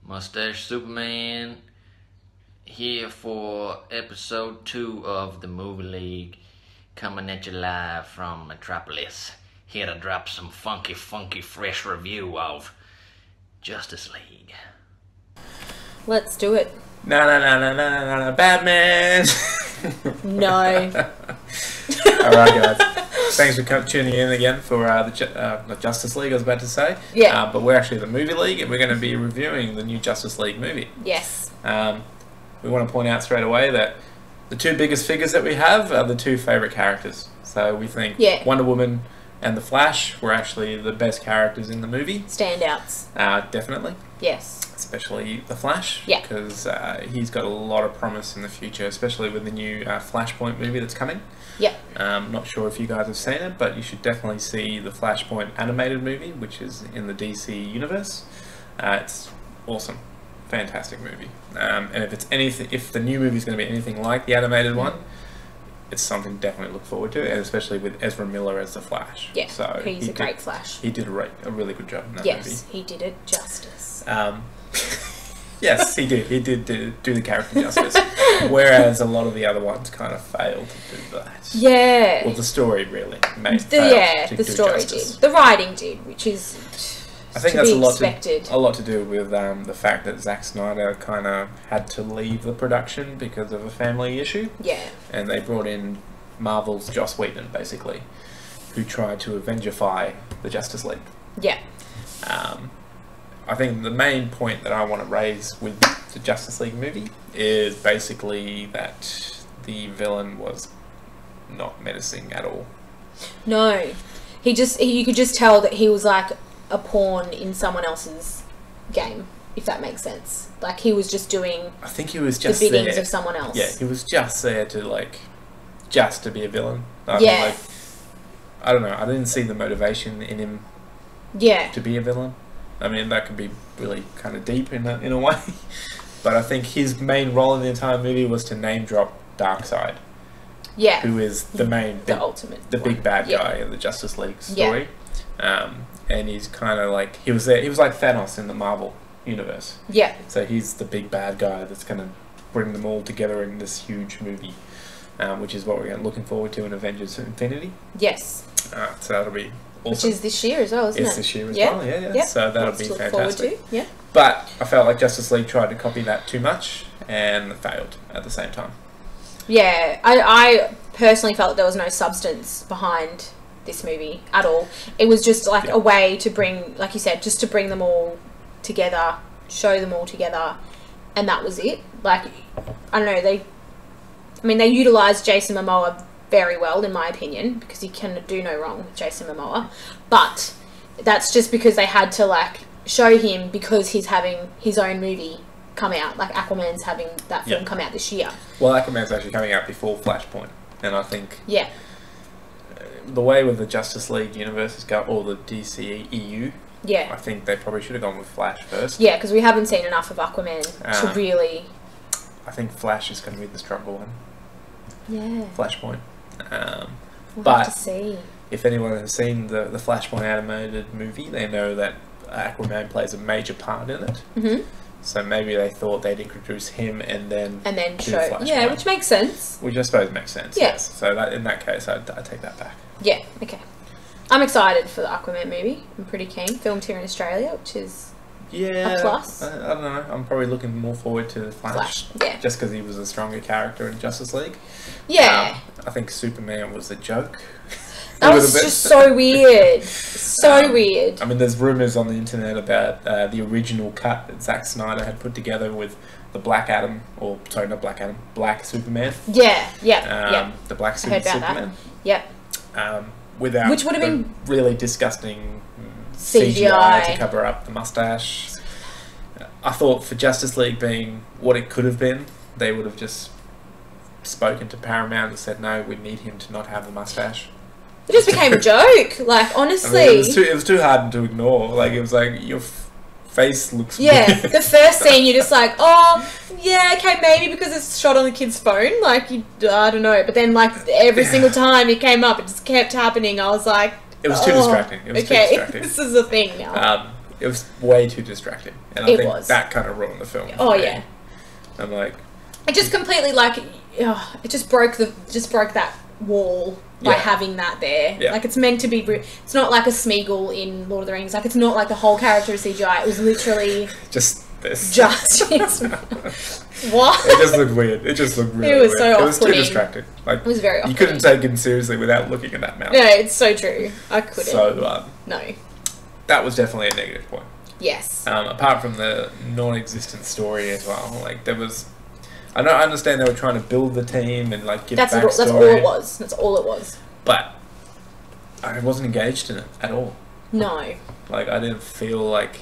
Mustache Superman here for episode 2 of the Movie League, coming at you live from Metropolis, here to drop some funky fresh review of Justice League. Let's do it. No, Batman! No. Alright guys, thanks for tuning in again for the Justice League, I was about to say. Yeah. But we're actually the Movie League, and we're going to be reviewing the new Justice League movie. Yes. We want to point out straight away that the two biggest figures that we have are the two favourite characters. So we think Wonder Woman and the Flash were actually the best characters in the movie. Standouts. Definitely. Yes. Especially the Flash. Yeah. Because he's got a lot of promise in the future, especially with the new Flashpoint movie that's coming. Yeah. Not sure if you guys have seen it, but you should definitely see the Flashpoint animated movie, which is in the DC universe. It's awesome. Fantastic movie. And if the new movie is going to be anything like the animated one, it's something to definitely look forward to, and especially with Ezra Miller as the Flash. Yeah, so he's a great Flash. He did a really good job in that movie. Yes, he did it justice. Yes, he did. He did do the character justice, whereas a lot of the other ones kind of failed to do that. Yeah. Well, the story really made the story justice. did. The writing did, which is I think to that's be a lot to do with the fact that Zack Snyder kind of had to leave the production because of a family issue. Yeah. And they brought in Marvel's Joss Whedon, basically, who tried to avengify the Justice League. Yeah. I think the main point that I want to raise with the Justice League movie is basically that the villain was not menacing at all. No. You could just tell that he was like a pawn in someone else's game, if that makes sense. Like he was just doing I think he was just the biddings there. of someone else. Yeah, he was just there to just to be a villain. I don't know, I didn't see the motivation in him to be a villain. I mean, that could be really kind of deep in a way. But I think his main role in the entire movie was to name drop Darkseid. Yeah. Who is the big bad guy in the Justice League story. Yeah. And he's kind of like, he was like Thanos in the Marvel universe. Yeah. So he's the big bad guy that's going to bring them all together in this huge movie, which is what we're looking forward to in Avengers Infinity. Yes. So that'll be awesome. Which is this year as well, isn't it? It's this year as well, yeah. So that'll be fantastic. Forward to. Yeah. But I felt like Justice League tried to copy that too much and failed at the same time. Yeah, I personally felt that there was no substance behind this movie at all. It was just like a way to bring, like you said, just to bring them all together, show them all together, and that was it. Like, I don't know, they utilised Jason Momoa very well, in my opinion, because you can do no wrong with Jason Momoa. But that's just because they had to show him, because he's having his own movie come out. Like Aquaman's having that film come out this year. Well, Aquaman's actually coming out before Flashpoint, and I think the way with the Justice League universe is or the DCEU. Yeah. I think they probably should have gone with Flash first. Yeah, because we haven't seen enough of Aquaman to really. I think Flash is going to be the stronger one. Yeah. Flashpoint. We'll have to see. If anyone has seen the Flashpoint animated movie, they know that Aquaman plays a major part in it. Mm-hmm. So maybe they thought they'd introduce him and then show Flashpoint. Yeah, which makes sense. Which I suppose makes sense. Yeah. Yes. So in that case, I'd take that back. Yeah. Okay. I'm excited for the Aquaman movie. I'm pretty keen. Filmed here in Australia, which is a plus. I don't know. I'm probably looking more forward to the Flash. Yeah. Just because he was a stronger character in Justice League. Yeah. I think Superman was a joke. That was just so weird. So weird. I mean, there's rumours on the internet about the original cut that Zack Snyder had put together with the Black Adam, Black Superman. Yeah. The Black Superman. Yep. Which would have been really disgusting CGI to cover up the mustache. I thought for Justice League being what it could have been, they would have just spoken to Paramount and said, no, we need him to not have the mustache. It just became a joke. Like, honestly. I mean, it was too hard to ignore. Like, it was like, your face looks weird. The first scene, you're just like, oh, yeah, okay, maybe because it's shot on the kid's phone. Like, I don't know. But then, every single time it came up, it just kept happening. I was like, it was too distracting. It was too distracting. This is a thing now. It was way too distracting, and I It think was. that kind of ruined the film. Oh for me. yeah. I'm like, It just completely it just broke that wall by Yeah. having that there. Yeah. Like it's meant to be. It's not like a Smeagol in Lord of the Rings. Like it's not like the whole character is CGI. It was literally just this. just what? It just looked weird. It just looked really It was weird. so It was too off-putting. distracting. Like It was very you couldn't take him seriously without looking at that mouth. No, it's so true. I couldn't. So no. that was definitely a negative point. Yes. Apart from the non-existent story as well, like there was. I understand they were trying to build the team and like give That's all backstory. it was. That's all it was. But I wasn't engaged in it at all. No. Like I didn't feel like,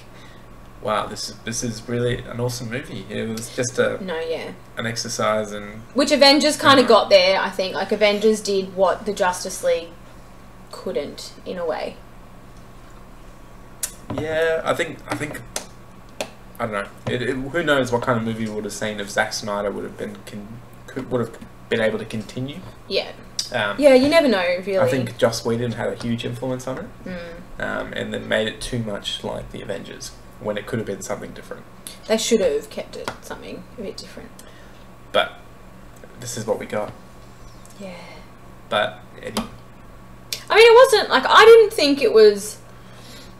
wow, this is really an awesome movie. It was just an exercise in which Avengers kind of got there. I think like Avengers did what the Justice League couldn't in a way. Yeah, I think I don't know. Who knows what kind of movie we would have seen if Zack Snyder would have been able to continue. Yeah. Yeah, you never know, really. I think Joss Whedon had a huge influence on it, and then made it too much like the Avengers when it could have been something different. They should have kept it something a bit different. But this is what we got. Yeah. But Eddie, I mean, it wasn't like I didn't think it was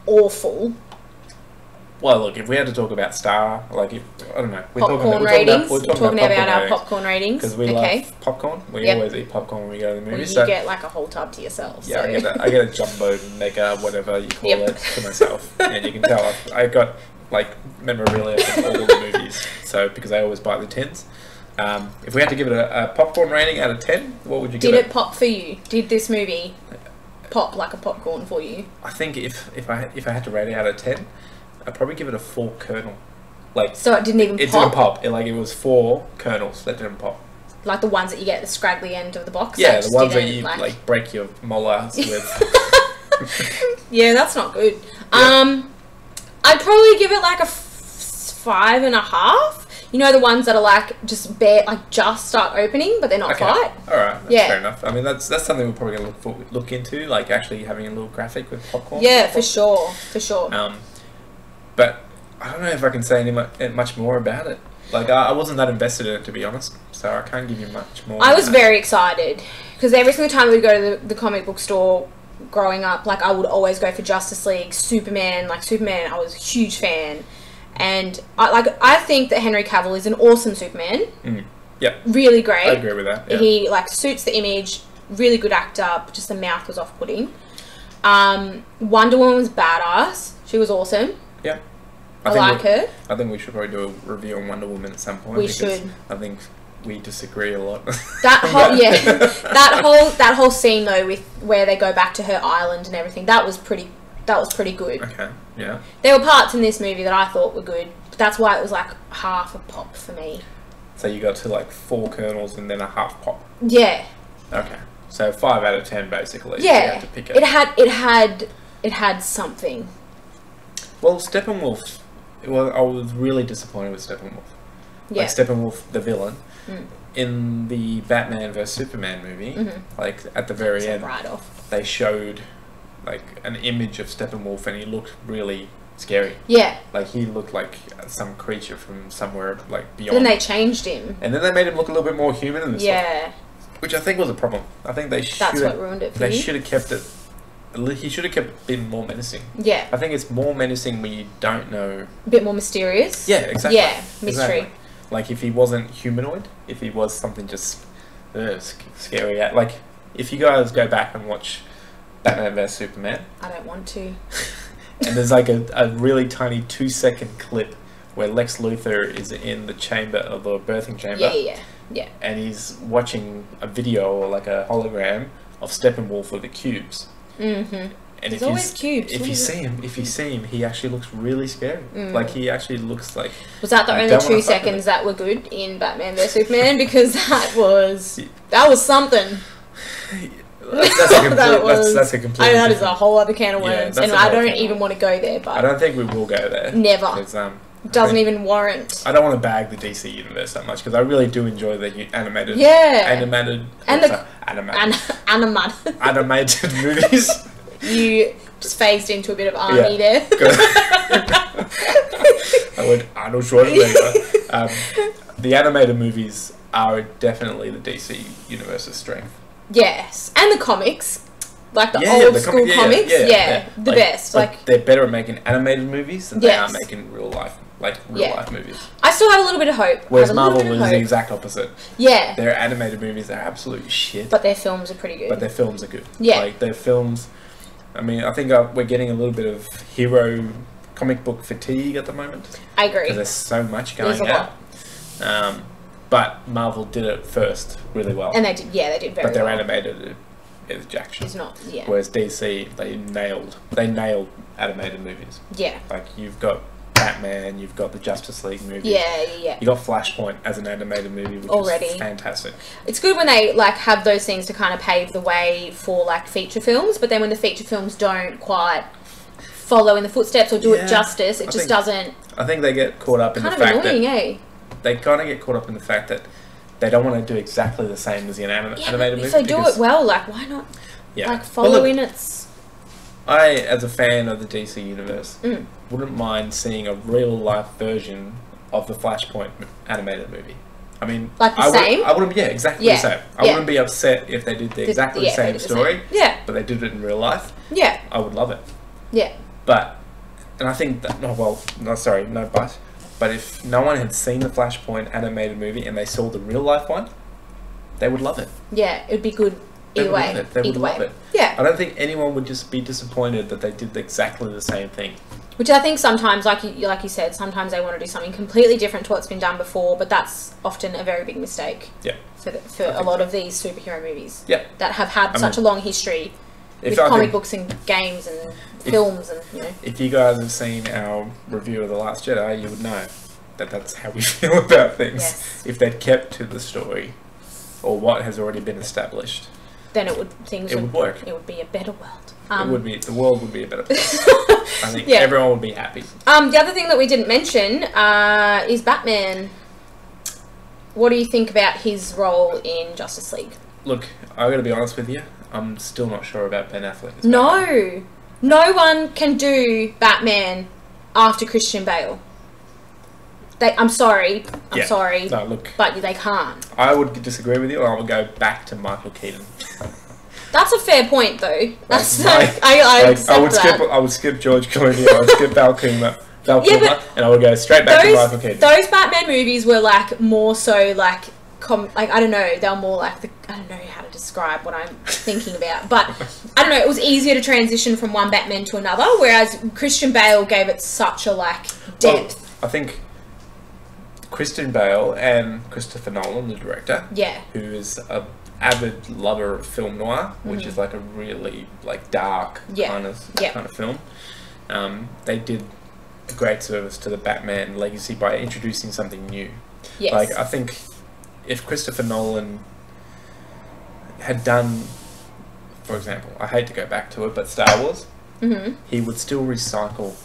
awful. well, look, if we had to talk about Star, like, I don't know, Popcorn ratings. We're talking about our popcorn ratings because we love popcorn. We always eat popcorn when we go to the well, movies. you So get like a whole tub to yourself. yeah, So. I get a jumbo mega whatever you call it to myself, and you can tell I got like memorabilia from all the movies. So because I always buy the tins. If we had to give it a popcorn rating out of 10, what would you give it? Did it pop for you? Did this movie pop like a popcorn for you? I think if I had to rate it out of 10, I'd probably give it a 4 kernel. Like So it didn't even it pop? didn't pop. It was 4 kernels that didn't pop. Like the ones that you get at the scraggly end of the box? Yeah, that the ones that didn't, you like break your molars with. Yeah, that's not good. Yeah. I'd probably give it like a 5.5. You know the ones that are like just just start opening, but they're not Okay. quite. All right, that's Yeah. fair enough. I mean, that's something we're probably gonna look into, like actually having a little graphic with popcorn. Yeah, for sure. But I don't know if I can say much more about it. Like I wasn't that invested in it, to be honest, so I can't give you much more. I was very excited because every single time we'd go to the comic book store growing up, like I would always go for Justice League, Superman. Like Superman, I was a huge fan, and I think that Henry Cavill is an awesome Superman. Yeah, really great. I agree with that. Yeah. He suits the image. Really good actor. But just the mouth was off-putting. Wonder Woman was badass. She was awesome. Yeah. I like her. I think we should probably do a review on Wonder Woman at some point. We because should. I think we disagree a lot. That whole scene though, with where they go back to her island and everything, that was pretty good. Okay. Yeah. There were parts in this movie that I thought were good, but that's why it was like half a pop for me. So you got to like 4 kernels and then a half pop. Yeah. Okay. So 5 out of 10 basically. Yeah. You have to pick it. It had something. Well, Steppenwolf. Well, I was really disappointed with Steppenwolf. Yeah. Like Steppenwolf, the villain, in the Batman vs Superman movie. Like at the very end, right off. they showed like an image of Steppenwolf, and he looked really scary. Yeah. Like he looked like some creature from somewhere like beyond. Then they changed him. And then they made him look a little bit more human in this Yeah. one, which I think was a problem. I think they should. That's what ruined it for They you. should have kept it. He should have kept being more menacing. Yeah. I think it's more menacing when you don't know. A bit more mysterious. Yeah, exactly. Yeah, mystery. Exactly. Like if he wasn't humanoid, if he was something just scary. Like if you guys go back and watch Batman vs Superman, I don't want to. and there's like a really tiny 2-second clip where Lex Luthor is in the chamber of the birthing chamber. Yeah. And he's watching a video or like a hologram of Steppenwolf with the cubes. Mm-hmm. And There's always cubes. If you see him, he actually looks really scary. Like he actually looks like. Was that the you only don't 2 wanna fuck with seconds it. that were good in Batman vs Superman? Because that was something. That's a complete. That is a whole other can of Yeah, worms, that's and a I whole don't can of even want to go there. But I don't think we will go there. Never. 'Cause, doesn't even warrant. I don't want to bag the DC universe that much because I really do enjoy the animated. And animated animated. movies. You Just phased into a bit of Arnie there. I went Arnold Schwarzenegger. The animated movies are definitely the DC Universe's strength. Yes, and the comics, like the Yeah, old the school comics. Yeah, the best. Like they're better at making animated movies than they are making real life movies. I still have a little bit of hope. Whereas Marvel is the exact opposite. Yeah, their animated movies are absolute shit, but their films are pretty good. But their films are good. Yeah, like their films. I mean, I think we're getting a little bit of hero comic book fatigue at the moment. I agree. Because there's so much going out. But Marvel did it first really well. And they did very well. But their animated is jack shit. It's not, Whereas DC, they nailed animated movies. Yeah. Like, you've got Batman, you've got the Justice League movie. Yeah. You got Flashpoint as an animated movie, which is fantastic. It's good when they like have those things to kind of pave the way for like feature films, but then when the feature films don't quite follow in the footsteps or do it justice, it just doesn't. I think they get caught up in the fact that they kind of get caught up in the fact that they don't want to do exactly the same as the animated movie. If they do it well, like why not? Yeah. Like follow in its. I, as a fan of the DC universe, wouldn't mind seeing a real life version of the Flashpoint animated movie. I mean, like the same? I wouldn't. Yeah, exactly the same. I wouldn't be upset if they did the exactly same story. Yeah. But they did it in real life. Yeah. I would love it. Yeah. But, and I think that but if no one had seen the Flashpoint animated movie and they saw the real life one, they would love it. Yeah, it'd be good either way. They would love it. Yeah. I don't think anyone would just be disappointed that they did exactly the same thing. Which I think sometimes, like you said, sometimes they want to do something completely different to what's been done before, but that's often a very big mistake. Yeah. For a lot of these superhero movies. Yeah. That have had such a long history with comic books and games and films and, you know. If you guys have seen our review of The Last Jedi, you would know that that's how we feel about things. Yes. If they'd kept to the story or what has already been established, then it would work. It would be a better world. The world would be a better place. I think everyone would be happy. The other thing that we didn't mention is Batman. What do you think about his role in Justice League? Look, I got to be honest with you. I'm still not sure about Ben Affleck. No one can do Batman after Christian Bale. I'm sorry. No, look, but they can't. I would disagree with you. I would go back to Michael Keaton. That's a fair point, though. That's I accept that. I would skip George Clooney. I would skip Val Kilmer, and I would go straight back to Michael Keaton. Those Batman movies were like more so like I don't know. They were more like I don't know how to describe what I'm thinking about, but I don't know. It was easier to transition from one Batman to another, whereas Christian Bale gave it such a like depth. Well, I think Christian Bale and Christopher Nolan, the director, who is a avid lover of film noir, which is like a really like dark kind of film. They did a great service to the Batman legacy by introducing something new. Yes. Like I think if Christopher Nolan had done, for example, I hate to go back to it, but Star Wars, he would still recycle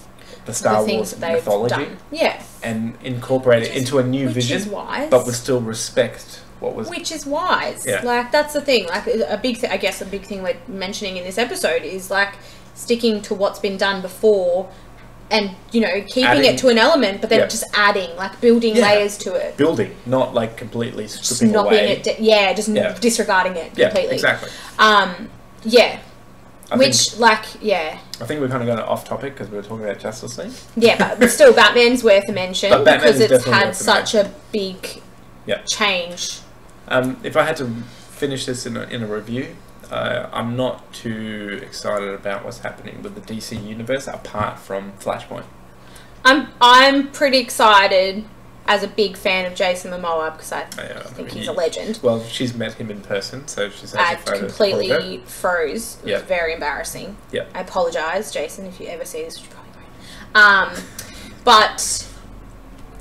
the Star Wars mythology, and incorporate it into a new vision, but would still respect what was. Which is wise. Yeah. Like that's the thing. Like a big thing we're mentioning in this episode is like sticking to what's been done before, and keeping it to an element, but then just adding, like building layers to it. Building, not like completely stripping away. Disregarding it completely. Yeah, exactly. I think we're kind of going off topic because we were talking about Justice League. Yeah, but still, Batman's worth a mention because it's had such a big change. If I had to finish this in a review, I'm not too excited about what's happening with the DC universe apart from Flashpoint. I'm pretty excited as a big fan of Jason Momoa because I think he's a legend. Well, she's met him in person, so she's had photos. Completely froze. It was very embarrassing. Yeah. I apologise, Jason, if you ever see this, which you probably won't. But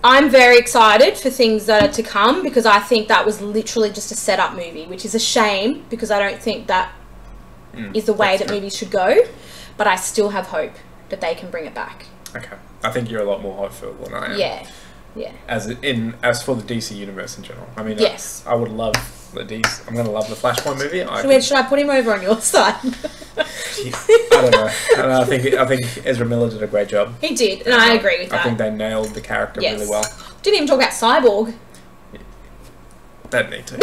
I'm very excited for things that are to come because I think that was literally just a setup movie, which is a shame because I don't think that is the way that movies should go. But I still have hope that they can bring it back. Okay. I think you're a lot more hopeful than I am. Yeah. As for the DC universe in general. I mean, yes. I would love I'm going to love the Flashpoint movie. Should I put him over on your side? I don't know. I think Ezra Miller did a great job. He did, and I agree with that. I think they nailed the character really well. Didn't even talk about Cyborg. Don't need to.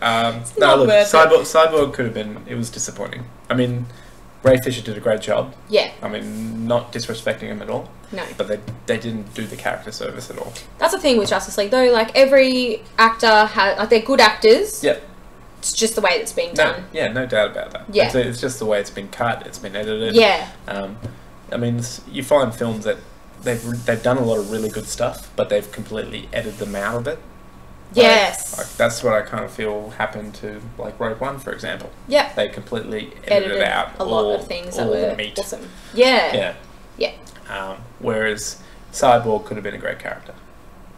Cyborg could have been. It was disappointing. I mean, Ray Fisher did a great job. Yeah. I mean, not disrespecting him at all. No. But they didn't do the character service at all. That's the thing with Justice League, though. Like, every actor has... Like, they're good actors. Yep. It's just the way it's being done. No doubt about that. Yeah. It's just the way it's been cut, it's been edited. Yeah. I mean, you find films that they've done a lot of really good stuff, but they've completely edited them out of it. Yes. Like that's what I kind of feel happened to, like, Rogue One, for example. Yeah. They completely edited out a lot of things that were meat. Awesome. Yeah. Yeah. Yeah. Whereas Cyborg could have been a great character.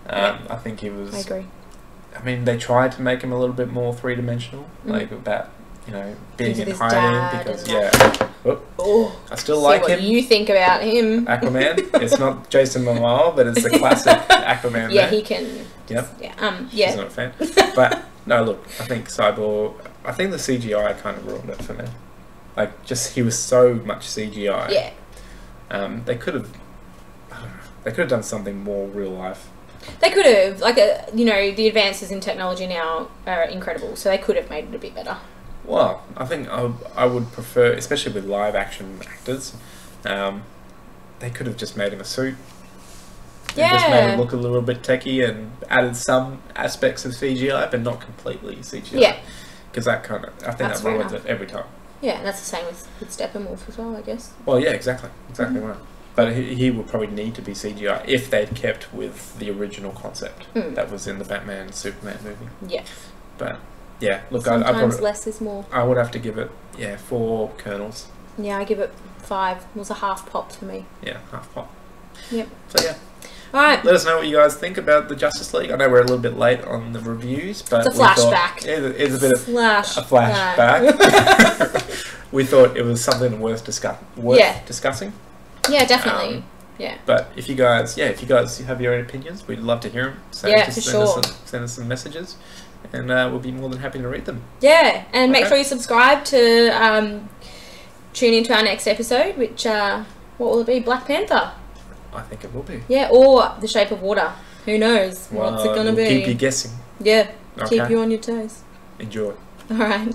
I think he was... I agree. I mean, they tried to make him a little bit more three-dimensional, like about, being in hiding, because, I still like him. What you think about him. Aquaman. It's not Jason Momoa, but it's the classic Aquaman. Yeah, he can... Yep. Yeah. She's not a fan. But, no, look, I think Cyborg... I think the CGI kind of ruined it for me. Like, just, he was so much CGI. Yeah. They could have... I don't know. They could have done something more real life. They could have. Like, the advances in technology now are incredible, so they could have made it a bit better. Well, I think I would prefer, especially with live action actors, they could have just made him a suit. Yeah. Just made him look a little bit techie and added some aspects of CGI, but not completely CGI. Yeah. Because I think that ruins it every time. Yeah, and that's the same with Steppenwolf as well, I guess. Well, yeah, exactly right. But he would probably need to be CGI if they'd kept with the original concept that was in the Batman and Superman movie. Yeah. But, yeah, look, sometimes less is more. I would have to give it, 4 kernels. Yeah, I give it 5. It was a half pop for me. Yeah, half pop. Yep. So, yeah. Alright. Let us know what you guys think about the Justice League. I know we're a little bit late on the reviews, but it's a flashback. It's a bit of a flashback. We thought it was something worth discussing. Yeah, definitely. Yeah. But if you guys have your own opinions, we'd love to hear them. So just send us some messages, and we'll be more than happy to read them. Yeah, and make sure you subscribe to tune into our next episode, which what will it be? Black Panther. I think it will be. Yeah, or The Shape of Water. Who knows? What's it gonna be? Keep you guessing. Yeah. Okay. Keep you on your toes. Enjoy. All right.